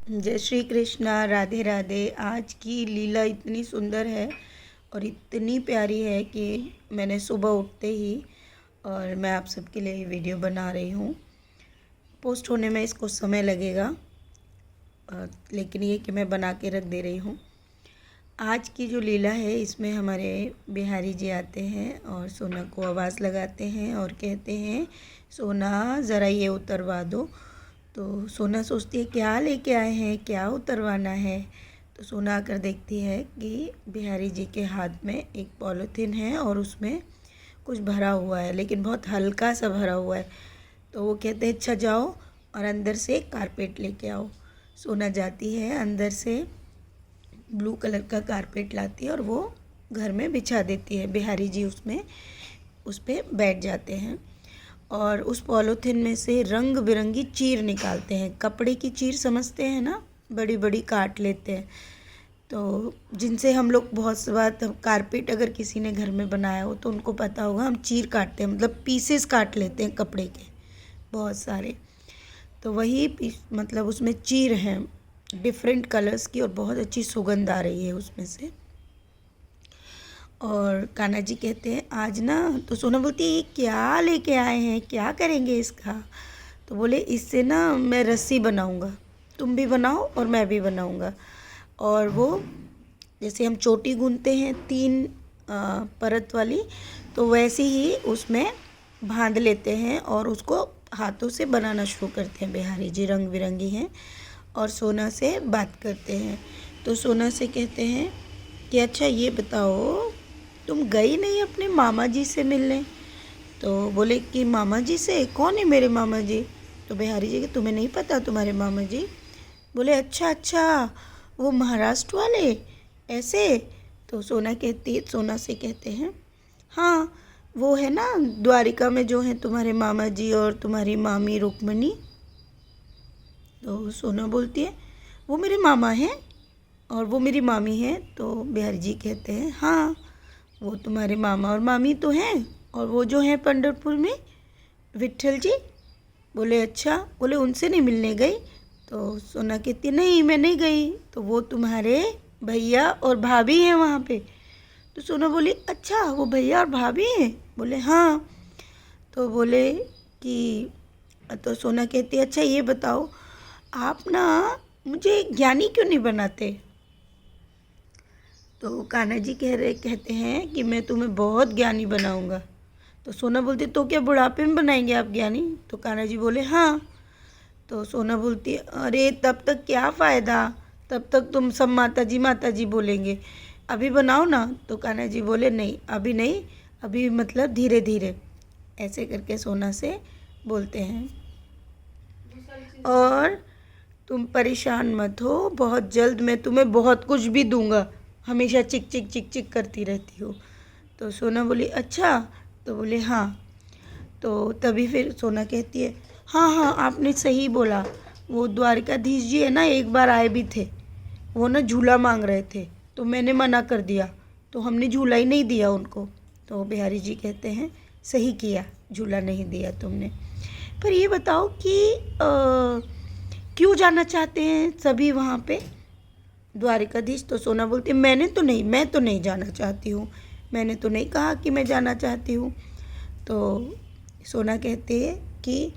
जय श्री कृष्णा। राधे राधे। आज की लीला इतनी सुंदर है और इतनी प्यारी है कि मैंने सुबह उठते ही और मैं आप सबके लिए वीडियो बना रही हूँ। पोस्ट होने में इसको समय लगेगा, लेकिन ये कि मैं बना के रख दे रही हूँ। आज की जो लीला है इसमें हमारे बिहारी जी आते हैं और सोना को आवाज़ लगाते हैं और कहते हैं, सोना ज़रा ये उतरवा दो। तो सोना सोचती है क्या लेके आए हैं, क्या उतरवाना है। तो सोना आकर देखती है कि बिहारी जी के हाथ में एक पॉलीथीन है और उसमें कुछ भरा हुआ है, लेकिन बहुत हल्का सा भरा हुआ है। तो वो कहते हैं अच्छा जाओ और अंदर से कारपेट लेके आओ। सोना जाती है, अंदर से ब्लू कलर का कारपेट लाती है और वो घर में बिछा देती है। बिहारी जी उस पर बैठ जाते हैं और उस पॉलीथीन में से रंग बिरंगी चीर निकालते हैं। कपड़े की चीर समझते हैं ना, बड़ी बड़ी काट लेते हैं। तो जिनसे हम लोग बहुत बात, कारपेट अगर किसी ने घर में बनाया हो तो उनको पता होगा, हम चीर काटते हैं, मतलब पीसेस काट लेते हैं कपड़े के बहुत सारे। तो वही मतलब उसमें चीर हैं डिफरेंट कलर्स की और बहुत अच्छी सुगंध आ रही है उसमें से। और कान्हा जी कहते हैं आज ना, तो सोना बोलती है ये क्या लेके आए हैं, क्या करेंगे इसका। तो बोले इससे ना मैं रस्सी बनाऊंगा, तुम भी बनाओ और मैं भी बनाऊंगा। और वो जैसे हम चोटी गूंथते हैं 3 परत वाली, तो वैसे ही उसमें बांध लेते हैं और उसको हाथों से बनाना शुरू करते हैं। बिहारी जी रंग बिरंगी हैं और सोना से बात करते हैं। तो सोना से कहते हैं कि अच्छा ये बताओ, तुम गई नहीं अपने मामा जी से मिलने। तो बोले कि मामा जी से, कौन है मेरे मामा जी। तो बिहारी जी कि तुम्हें नहीं पता तुम्हारे मामा जी। बोले अच्छा अच्छा, वो महाराष्ट्र वाले ऐसे। तो सोना से कहते हैं हाँ, वो है ना द्वारिका में जो है तुम्हारे मामा जी और तुम्हारी मामी रुक्मणी। तो सोना बोलती है वो मेरे मामा हैं और वो मेरी मामी है। तो बिहारी जी कहते हैं हाँ, वो तुम्हारे मामा और मामी तो हैं, और वो जो हैं पंढरपुर में विट्ठल जी। बोले अच्छा, बोले उनसे नहीं मिलने गई। तो सोना कहती नहीं मैं नहीं गई, तो वो तुम्हारे भैया और भाभी हैं वहाँ पे। तो सोना बोली अच्छा, वो भैया और भाभी हैं। बोले हाँ। तो बोले कि, तो सोना कहती अच्छा ये बताओ, आप ना मुझे ज्ञानी क्यों नहीं बनाते। तो कान्हा जी कहते हैं कि मैं तुम्हें बहुत ज्ञानी बनाऊंगा। तो सोना बोलती तो क्या बुढ़ापे में बनाएंगे आप ज्ञानी। तो कान्हा जी बोले हाँ। तो सोना बोलती अरे तब तक क्या फ़ायदा, तब तक तुम सब माता जी बोलेंगे, अभी बनाओ ना। तो कान्हा जी बोले नहीं अभी नहीं, अभी मतलब धीरे धीरे, ऐसे करके सोना से बोलते हैं। और तुम परेशान मत हो, बहुत जल्द मैं तुम्हें बहुत कुछ भी दूंगा, हमेशा चिक चिक चिक चिक करती रहती हो। तो सोना बोली अच्छा। तो बोले हाँ। तो तभी फिर सोना कहती है हाँ हाँ आपने सही बोला, वो द्वारकाधीश जी है ना, एक बार आए भी थे, वो ना झूला मांग रहे थे तो मैंने मना कर दिया, तो हमने झूला ही नहीं दिया उनको। तो बिहारी जी कहते हैं सही किया, झूला नहीं दिया तुमने। पर ये बताओ कि क्यों जाना चाहते हैं सभी वहाँ पे द्वारकाधीश। तो सोना बोलती है मैं तो नहीं जाना चाहती हूँ, मैंने तो नहीं कहा कि मैं जाना चाहती हूँ। तो सोना कहते हैं कि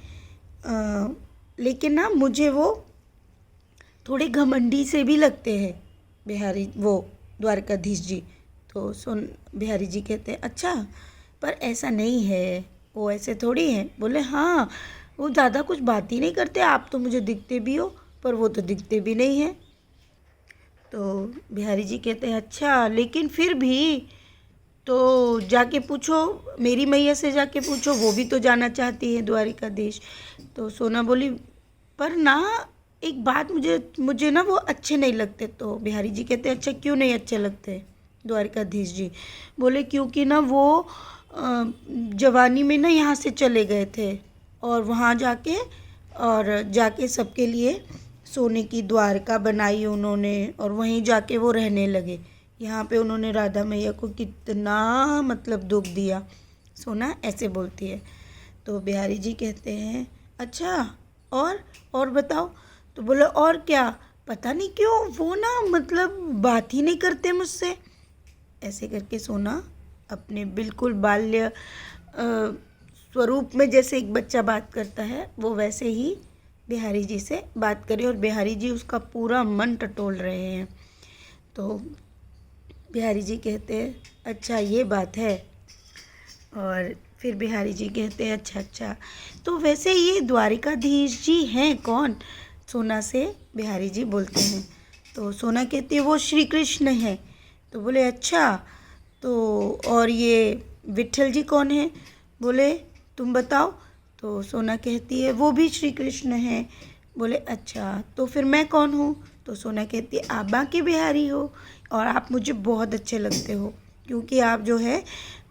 लेकिन ना मुझे वो थोड़े घमंडी से भी लगते हैं बिहारी, वो द्वारकाधीश जी। तो बिहारी जी कहते हैं अच्छा, पर ऐसा नहीं है, वो ऐसे थोड़ी हैं। बोले हाँ, वो ज़्यादा कुछ बात ही नहीं करते, आप तो मुझे दिखते भी हो पर वो तो दिखते भी नहीं हैं। तो बिहारी जी कहते हैं अच्छा, लेकिन फिर भी तो जाके पूछो, मेरी मैया से जाके पूछो, वो भी तो जाना चाहती है द्वारिकाधीश। तो सोना बोली पर ना एक बात, मुझे ना वो अच्छे नहीं लगते। तो बिहारी जी कहते हैं अच्छा क्यों नहीं अच्छे लगते द्वारिकाधीश जी। बोले क्योंकि ना वो जवानी में ना यहाँ से चले गए थे और वहाँ जाके सबके लिए सोने की द्वारका बनाई उन्होंने और वहीं जाके वो रहने लगे। यहाँ पे उन्होंने राधा मैया को कितना मतलब दुख दिया। सोना ऐसे बोलती है। तो बिहारी जी कहते हैं अच्छा और बताओ। तो बोले और क्या, पता नहीं क्यों वो ना मतलब बात ही नहीं करते मुझसे। ऐसे करके सोना अपने बिल्कुल बाल्य स्वरूप में जैसे एक बच्चा बात करता है वो वैसे ही बिहारी जी से बात करे, और बिहारी जी उसका पूरा मन टटोल रहे हैं। तो बिहारी जी कहते हैं अच्छा ये बात है, और फिर बिहारी जी कहते हैं अच्छा अच्छा, तो वैसे ये द्वारिकाधीश जी हैं कौन? सोना से बिहारी जी बोलते हैं। तो सोना कहती है वो श्री कृष्ण हैं। तो बोले अच्छा, तो और ये विट्ठल जी कौन है? बोले तुम बताओ। तो सोना कहती है वो भी श्री कृष्ण हैं। बोले अच्छा, तो फिर मैं कौन हूँ? तो सोना कहती है आप बांके बिहारी हो, और आप मुझे बहुत अच्छे लगते हो, क्योंकि आप जो है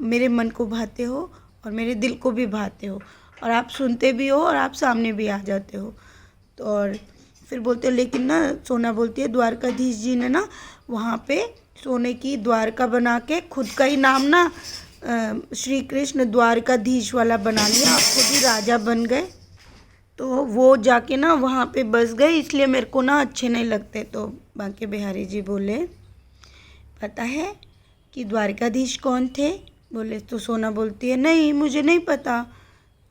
मेरे मन को भाते हो और मेरे दिल को भी भाते हो, और आप सुनते भी हो और आप सामने भी आ जाते हो। तो और फिर बोलते हो लेकिन ना, सोना बोलती है द्वारकाधीश जी ने ना वहाँ पे सोने की द्वारका बना के खुद का ही नाम ना श्री कृष्ण द्वारकाधीश वाला बना लिया, आप खुद ही राजा बन गए। तो वो जाके ना वहाँ पे बस गए, इसलिए मेरे को ना अच्छे नहीं लगते। तो बांके बिहारी जी बोले पता है कि द्वारकाधीश कौन थे? बोले तो सोना बोलती है नहीं मुझे नहीं पता,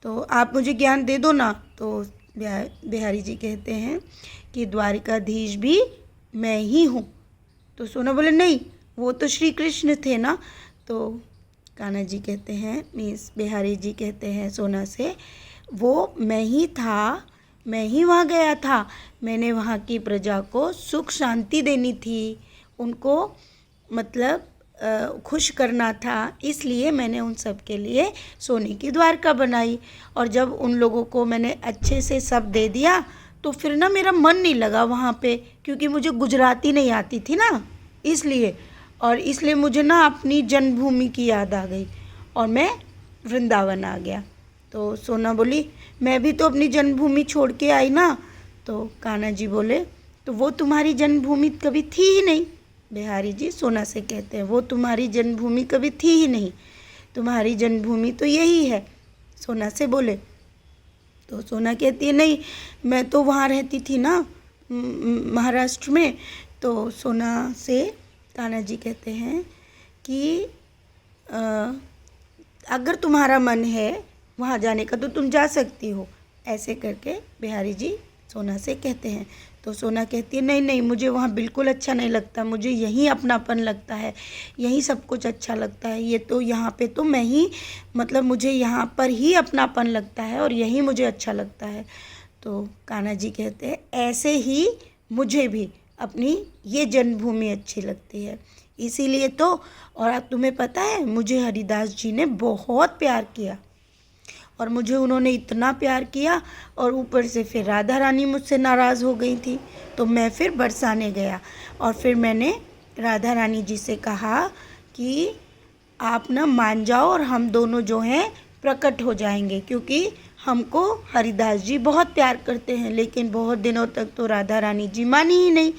तो आप मुझे ज्ञान दे दो ना। तो बिहारी जी कहते हैं कि द्वारकाधीश भी मैं ही हूँ। तो सोना बोले नहीं वो तो श्री कृष्ण थे ना। तो कान्हा जी कहते हैं, मीन्स बिहारी जी कहते हैं सोना से वो मैं ही था, मैं ही वहाँ गया था, मैंने वहाँ की प्रजा को सुख शांति देनी थी, उनको मतलब खुश करना था, इसलिए मैंने उन सब के लिए सोने की द्वारका बनाई। और जब उन लोगों को मैंने अच्छे से सब दे दिया तो फिर ना मेरा मन नहीं लगा वहाँ पे, क्योंकि मुझे गुजराती नहीं आती थी ना, इसलिए मुझे ना अपनी जन्मभूमि की याद आ गई और मैं वृंदावन आ गया। तो सोना बोली मैं भी तो अपनी जन्मभूमि छोड़ के आई ना। तो कान्हा जी बोले तो वो तुम्हारी जन्मभूमि कभी थी ही नहीं। बिहारी जी सोना से कहते हैं वो तुम्हारी जन्मभूमि कभी थी ही नहीं, तुम्हारी जन्मभूमि तो यही है। सोना से बोले तो सोना कहती है नहीं मैं तो वहाँ रहती थी ना महाराष्ट्र में। तो सोना से कान्हा जी कहते हैं कि अगर तुम्हारा मन है वहाँ जाने का तो तुम जा सकती हो, ऐसे करके बिहारी जी सोना से कहते हैं। तो सोना कहती है नहीं नहीं मुझे वहाँ बिल्कुल अच्छा नहीं लगता, मुझे यहीं अपनापन लगता है, यहीं सब कुछ अच्छा लगता है, ये तो यहाँ पे तो मैं ही मतलब मुझे यहाँ पर ही अपनापन लगता है और यहीं मुझे अच्छा लगता है। तो कान्हा जी कहते हैं ऐसे ही मुझे भी अपनी ये जन्मभूमि अच्छी लगती है, इसीलिए तो। और अब तुम्हें पता है मुझे हरिदास जी ने बहुत प्यार किया, और मुझे उन्होंने इतना प्यार किया, और ऊपर से फिर राधा रानी मुझसे नाराज़ हो गई थी। तो मैं फिर बरसाने गया, और फिर मैंने राधा रानी जी से कहा कि आप ना मान जाओ और हम दोनों जो हैं प्रकट हो जाएंगे, क्योंकि हमको हरिदास जी बहुत प्यार करते हैं। लेकिन बहुत दिनों तक तो राधा रानी जी मानी ही नहीं।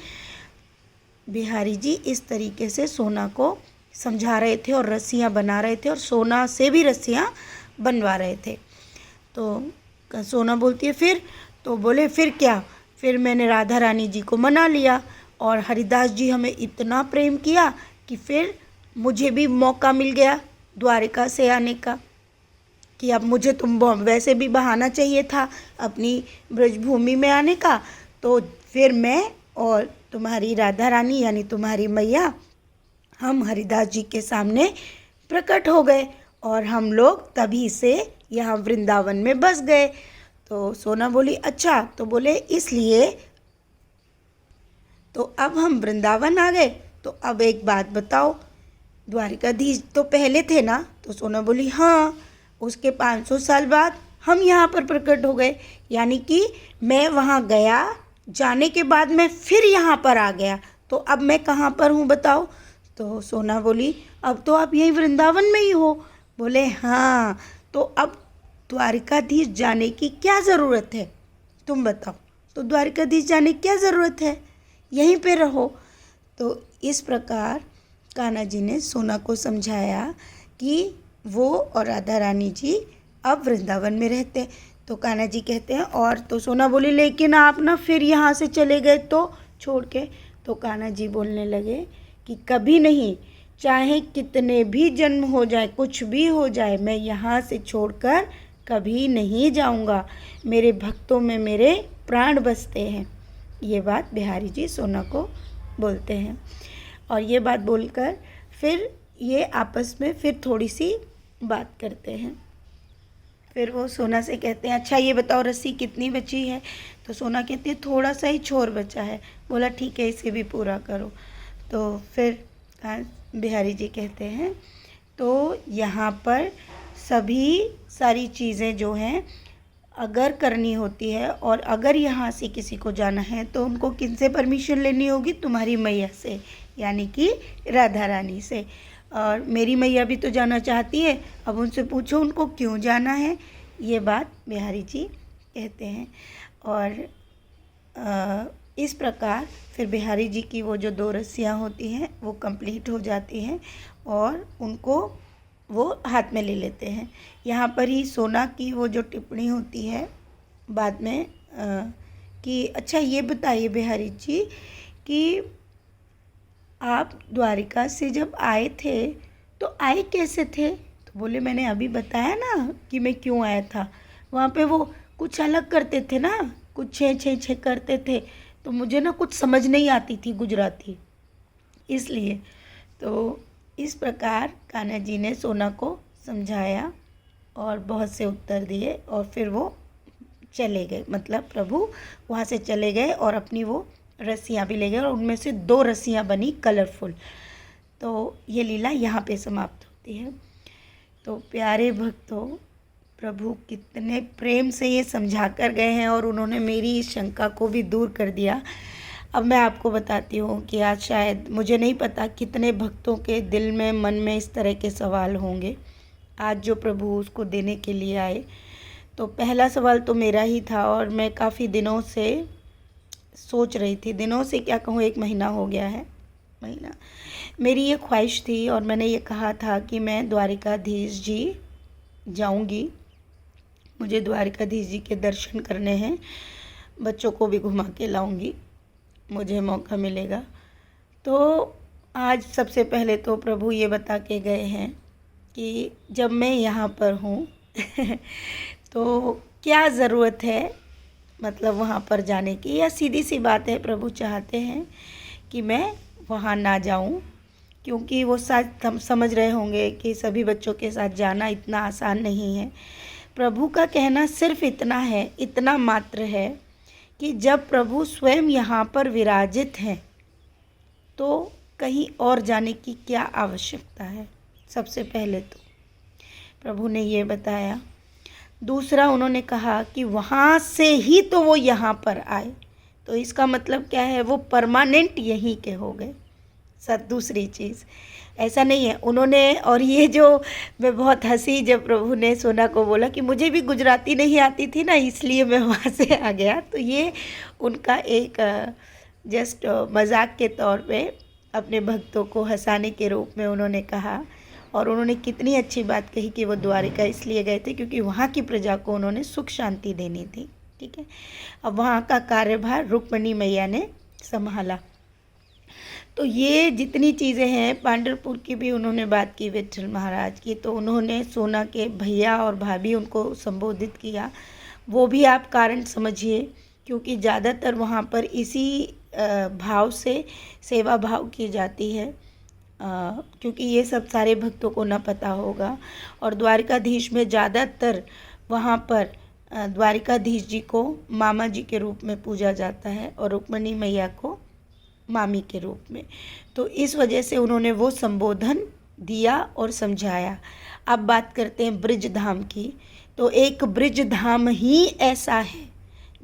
बिहारी जी इस तरीके से सोना को समझा रहे थे और रस्सियाँ बना रहे थे, और सोना से भी रस्सियाँ बनवा रहे थे। तो सोना बोलती है फिर? तो बोले फिर क्या, फिर मैंने राधा रानी जी को मना लिया, और हरिदास जी हमें इतना प्रेम किया कि फिर मुझे भी मौका मिल गया द्वारिका से आने का, कि अब मुझे तुम वैसे भी बहाना चाहिए था अपनी ब्रजभूमि में आने का। तो फिर मैं और तुम्हारी राधा रानी यानी तुम्हारी मैया हम हरिदास जी के सामने प्रकट हो गए, और हम लोग तभी से यहाँ वृंदावन में बस गए। तो सोना बोली अच्छा, तो बोले इसलिए तो अब हम वृंदावन आ गए, तो अब एक बात बताओ द्वारिकाधीश तो पहले थे ना? तो सोना बोली हाँ, उसके 500 साल बाद हम यहाँ पर प्रकट हो गए, यानी कि मैं वहाँ गया, जाने के बाद मैं फिर यहाँ पर आ गया, तो अब मैं कहाँ पर हूँ बताओ? तो सोना बोली अब तो आप यहीं वृंदावन में ही हो। बोले हाँ, तो अब द्वारिकाधीश जाने की क्या ज़रूरत है, तुम बताओ? तो द्वारिकाधीश जाने की क्या ज़रूरत है, यहीं पे रहो। तो इस प्रकार कान्हा जी ने सोना को समझाया कि वो और राधा रानी जी अब वृंदावन में रहते। तो कान्हा जी कहते हैं और तो सोना बोली लेकिन आप ना फिर यहाँ से चले गए तो छोड़ के। तो कान्हा जी बोलने लगे कि कभी नहीं, चाहे कितने भी जन्म हो जाए, कुछ भी हो जाए, मैं यहाँ से छोड़कर कभी नहीं जाऊँगा। मेरे भक्तों में मेरे प्राण बसते हैं। ये बात बिहारी जी सोना को बोलते हैं। और ये बात बोलकर फिर ये आपस में फिर थोड़ी सी बात करते हैं। फिर वो सोना से कहते हैं, अच्छा ये बताओ रस्सी कितनी बची है? तो सोना कहती है, थोड़ा सा ही छोर बचा है। बोला ठीक है, इसे भी पूरा करो। तो फिर बिहारी जी कहते हैं, तो यहाँ पर सभी सारी चीज़ें जो हैं अगर करनी होती है, और अगर यहाँ से किसी को जाना है तो उनको किनसे परमिशन लेनी होगी? तुम्हारी मैया से, यानी कि राधा रानी से। और मेरी मैया भी तो जाना चाहती है, अब उनसे पूछो उनको क्यों जाना है। ये बात बिहारी जी कहते हैं। और इस प्रकार फिर बिहारी जी की वो जो 2 रस्सियाँ होती हैं वो कंप्लीट हो जाती हैं और उनको वो हाथ में ले लेते हैं। यहाँ पर ही सोना की वो जो टिप्पणी होती है बाद में कि अच्छा ये बताइए बिहारी जी कि आप द्वारिका से जब आए थे तो आए कैसे थे? तो बोले मैंने अभी बताया ना कि मैं क्यों आया था। वहाँ पे वो कुछ अलग करते थे ना, कुछ छे छे छे करते थे, तो मुझे ना कुछ समझ नहीं आती थी गुजराती, इसलिए। तो इस प्रकार कान्हा जी ने सोना को समझाया और बहुत से उत्तर दिए और फिर वो चले गए, मतलब प्रभु वहाँ से चले गए और अपनी वो रस्सियाँ भी ले गए और उनमें से 2 रस्सियाँ बनी कलरफुल। तो ये लीला यहाँ पे समाप्त होती है। तो प्यारे भक्तों, प्रभु कितने प्रेम से ये समझा कर गए हैं और उन्होंने मेरी इस शंका को भी दूर कर दिया। अब मैं आपको बताती हूँ कि आज शायद मुझे नहीं पता कितने भक्तों के दिल में मन में इस तरह के सवाल होंगे आज जो प्रभु उसको देने के लिए आए। तो पहला सवाल तो मेरा ही था और मैं काफ़ी दिनों से सोच रही थी, दिनों से क्या कहूँ, 1 महीना हो गया है, महीना। मेरी ये ख्वाहिश थी और मैंने ये कहा था कि मैं द्वारिकाधीश जी जाऊंगी, मुझे द्वारिकाधीश जी के दर्शन करने हैं, बच्चों को भी घुमा के लाऊंगी, मुझे मौका मिलेगा। तो आज सबसे पहले तो प्रभु ये बता के गए हैं कि जब मैं यहाँ पर हूँ तो क्या ज़रूरत है मतलब वहाँ पर जाने की, या सीधी सी बात है प्रभु चाहते हैं कि मैं वहाँ ना जाऊँ, क्योंकि वो समझ रहे होंगे कि सभी बच्चों के साथ जाना इतना आसान नहीं है। प्रभु का कहना सिर्फ इतना है, इतना मात्र है कि जब प्रभु स्वयं यहाँ पर विराजित हैं तो कहीं और जाने की क्या आवश्यकता है। सबसे पहले तो प्रभु ने ये बताया। दूसरा उन्होंने कहा कि वहाँ से ही तो वो यहाँ पर आए, तो इसका मतलब क्या है, वो परमानेंट यहीं के हो गए। दूसरी चीज़ ऐसा नहीं है उन्होंने, और ये जो मैं बहुत हंसी जब प्रभु ने सोना को बोला कि मुझे भी गुजराती नहीं आती थी ना, इसलिए मैं वहाँ से आ गया, तो ये उनका एक जस्ट मजाक के तौर पे अपने भक्तों को हंसाने के रूप में उन्होंने कहा। और उन्होंने कितनी अच्छी बात कही कि वो द्वारिका इसलिए गए थे क्योंकि वहाँ की प्रजा को उन्होंने सुख शांति देनी थी। ठीक है, अब वहाँ का कार्यभार रुक्मिणी मैया ने संभाला। तो ये जितनी चीज़ें हैं, पांढरपुर की भी उन्होंने बात की विट्ठल महाराज की, तो उन्होंने सोना के भैया और भाभी उनको संबोधित किया, वो भी आप कारण समझिए, क्योंकि ज़्यादातर वहाँ पर इसी भाव से सेवा भाव की जाती है, क्योंकि ये सब सारे भक्तों को ना पता होगा। और द्वारिकाधीश में ज़्यादातर वहाँ पर द्वारिकाधीश जी को मामा जी के रूप में पूजा जाता है और रुक्मिणी मैया को मामी के रूप में, तो इस वजह से उन्होंने वो संबोधन दिया और समझाया। अब बात करते हैं ब्रिज धाम की। तो एक ब्रिज धाम ही ऐसा है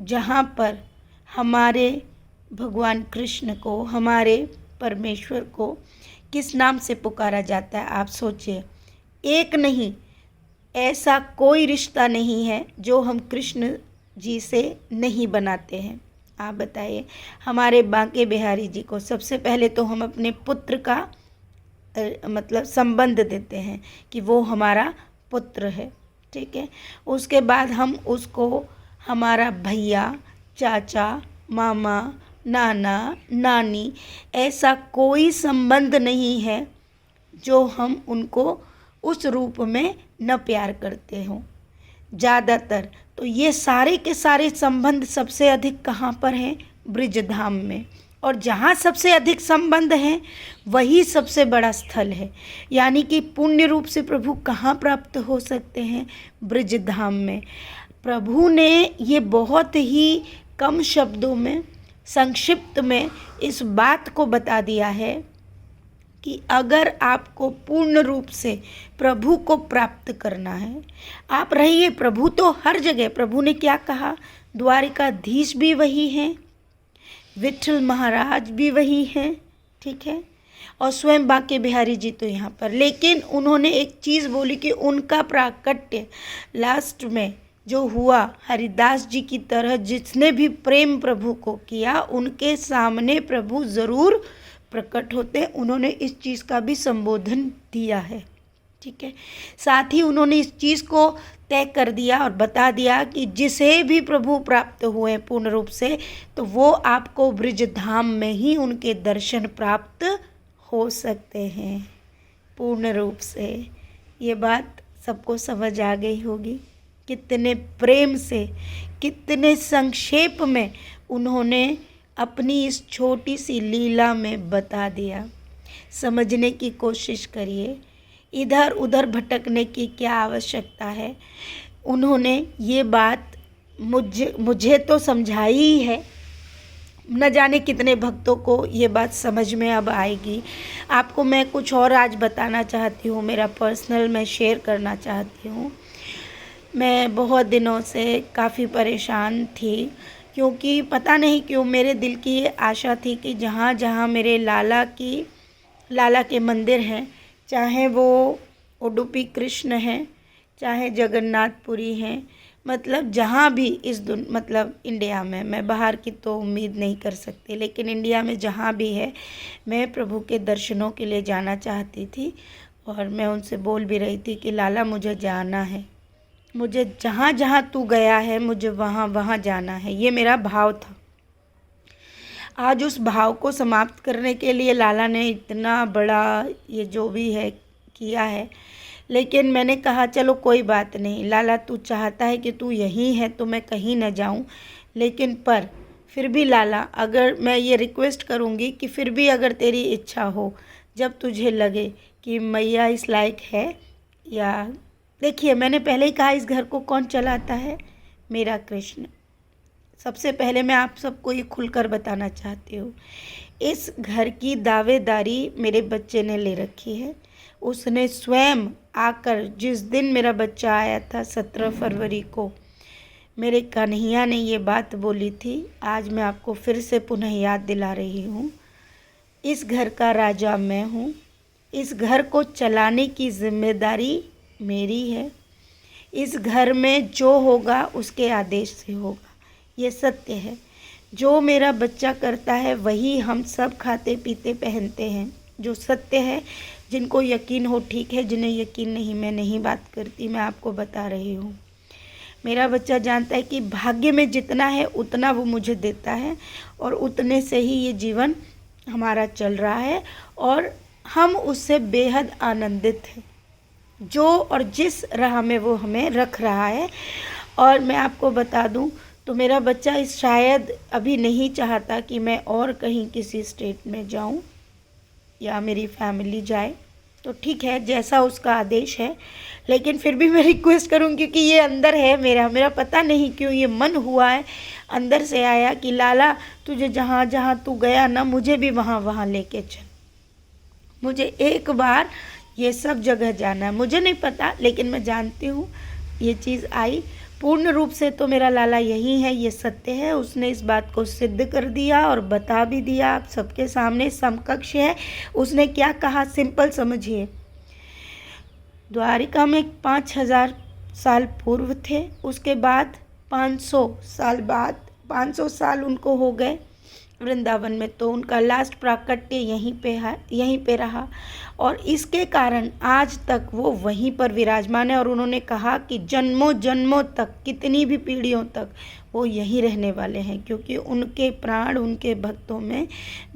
जहाँ पर हमारे भगवान कृष्ण को, हमारे परमेश्वर को किस नाम से पुकारा जाता है, आप सोचिए। एक नहीं, ऐसा कोई रिश्ता नहीं है जो हम कृष्ण जी से नहीं बनाते हैं। आप बताइए, हमारे बांके बिहारी जी को सबसे पहले तो हम अपने पुत्र का मतलब संबंध देते हैं कि वो हमारा पुत्र है, ठीक है। उसके बाद हम उसको हमारा भैया, चाचा, मामा, नाना नानी ऐसा कोई संबंध नहीं है जो हम उनको उस रूप में न प्यार करते हों। ज़्यादातर तो ये सारे के सारे संबंध सबसे अधिक कहाँ पर हैं? ब्रिजधाम में। और जहाँ सबसे अधिक संबंध हैं वही सबसे बड़ा स्थल है। यानी कि पुण्य रूप से प्रभु कहाँ प्राप्त हो सकते हैं? ब्रिजधाम में। प्रभु ने ये बहुत ही कम शब्दों में, संक्षिप्त में इस बात को बता दिया है कि अगर आपको पूर्ण रूप से प्रभु को प्राप्त करना है, आप रहिए। प्रभु तो हर जगह, प्रभु ने क्या कहा? द्वारिकाधीश भी वही हैं, विट्ठल महाराज भी वही हैं, ठीक है, और स्वयं बांके बिहारी जी तो यहाँ पर। लेकिन उन्होंने एक चीज़ बोली कि उनका प्राकट्य लास्ट में जो हुआ, हरिदास जी की तरह जिसने भी प्रेम प्रभु को किया, उनके सामने प्रभु ज़रूर प्रकट होते हैं। उन्होंने इस चीज़ का भी संबोधन दिया है, ठीक है। साथ ही उन्होंने इस चीज़ को तय कर दिया और बता दिया कि जिसे भी प्रभु प्राप्त हुए पूर्ण रूप से, तो वो आपको ब्रिजधाम में ही उनके दर्शन प्राप्त हो सकते हैं पूर्ण रूप से। ये बात सबको समझ आ गई होगी। कितने प्रेम से, कितने संक्षेप में उन्होंने अपनी इस छोटी सी लीला में बता दिया। समझने की कोशिश करिए, इधर उधर भटकने की क्या आवश्यकता है। उन्होंने ये बात मुझे तो समझाई ही है, न जाने कितने भक्तों को ये बात समझ में अब आएगी। आपको मैं कुछ और आज बताना चाहती हूँ, मेरा पर्सनल मैं शेयर करना चाहती हूँ। मैं बहुत दिनों से काफ़ी परेशान थी, क्योंकि पता नहीं क्यों मेरे दिल की ये आशा थी कि जहाँ जहाँ मेरे लाला के मंदिर हैं, चाहे वो उडुपी कृष्ण हैं, चाहे जगन्नाथपुरी हैं, मतलब जहाँ भी मतलब इंडिया में, मैं बाहर की तो उम्मीद नहीं कर सकती, लेकिन इंडिया में जहाँ भी है, मैं प्रभु के दर्शनों के लिए जाना चाहती थी। और मैं उनसे बोल भी रही थी कि लाला मुझे जाना है, मुझे जहाँ जहाँ तू गया है मुझे वहाँ वहाँ जाना है। ये मेरा भाव था। आज उस भाव को समाप्त करने के लिए लाला ने इतना बड़ा ये जो भी है किया है, लेकिन मैंने कहा चलो कोई बात नहीं लाला, तू चाहता है कि तू यहीं है तो मैं कहीं न जाऊँ, लेकिन पर फिर भी लाला, अगर मैं ये रिक्वेस्ट करूँगी कि फिर भी अगर तेरी इच्छा हो, जब तुझे लगे कि मैया इस लायक है, या देखिए मैंने पहले ही कहा इस घर को कौन चलाता है? मेरा कृष्ण। सबसे पहले मैं आप सबको ये खुलकर बताना चाहती हूँ, इस घर की दावेदारी मेरे बच्चे ने ले रखी है। उसने स्वयं आकर, जिस दिन मेरा बच्चा आया था 17 फरवरी को, मेरे कन्हैया ने ये बात बोली थी। आज मैं आपको फिर से पुनः याद दिला रही हूँ, इस घर का राजा मैं हूँ, इस घर को चलाने की जिम्मेदारी मेरी है। इस घर में जो होगा उसके आदेश से होगा, ये सत्य है। जो मेरा बच्चा करता है वही हम सब खाते पीते पहनते हैं, जो सत्य है। जिनको यकीन हो ठीक है, जिन्हें यकीन नहीं, मैं नहीं बात करती, मैं आपको बता रही हूँ। मेरा बच्चा जानता है कि भाग्य में जितना है उतना वो मुझे देता है, और उतने से ही ये जीवन हमारा चल रहा है, और हम उससे बेहद आनंदित हैं। जो और जिस राह में वो हमें रख रहा है। और मैं आपको बता दूं तो मेरा बच्चा इस शायद अभी नहीं चाहता कि मैं और कहीं किसी स्टेट में जाऊं या मेरी फैमिली जाए, तो ठीक है जैसा उसका आदेश है। लेकिन फिर भी मैं रिक्वेस्ट करूं, क्योंकि ये अंदर है मेरा पता नहीं क्यों ये मन हुआ है, अंदर से आया कि लाला तुझे जहाँ जहाँ तू गया ना, मुझे भी वहाँ वहाँ लेके चल। मुझे एक बार ये सब जगह जाना है। मुझे नहीं पता, लेकिन मैं जानती हूँ ये चीज़ आई। पूर्ण रूप से तो मेरा लाला यही है, ये सत्य है। उसने इस बात को सिद्ध कर दिया और बता भी दिया आप सबके सामने, समकक्ष है। उसने क्या कहा सिंपल समझिए। द्वारिका में 5000 साल पूर्व थे, उसके बाद 500 साल बाद 500 साल उनको हो गए वृंदावन में, तो उनका लास्ट प्राकट्य यहीं पे रहा और इसके कारण आज तक वो वहीं पर विराजमान है। और उन्होंने कहा कि जन्मों जन्मों तक, कितनी भी पीढ़ियों तक वो यहीं रहने वाले हैं, क्योंकि उनके प्राण उनके भक्तों में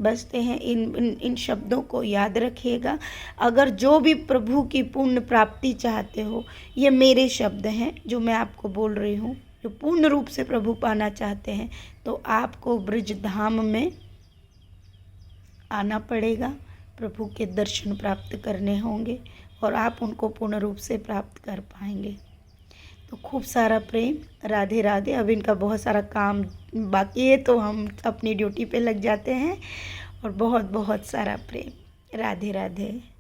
बसते हैं। इन शब्दों को याद रखिएगा। अगर जो भी प्रभु की पूर्ण प्राप्ति चाहते हो, ये मेरे शब्द हैं जो मैं आपको बोल रही हूँ, जो पूर्ण रूप से प्रभु पाना चाहते हैं, तो आपको ब्रज धाम में आना पड़ेगा, प्रभु के दर्शन प्राप्त करने होंगे और आप उनको पूर्ण रूप से प्राप्त कर पाएंगे। तो खूब सारा प्रेम, राधे राधे। अब इनका बहुत सारा काम बाकी है, तो हम अपनी ड्यूटी पे लग जाते हैं। और बहुत बहुत सारा प्रेम, राधे राधे।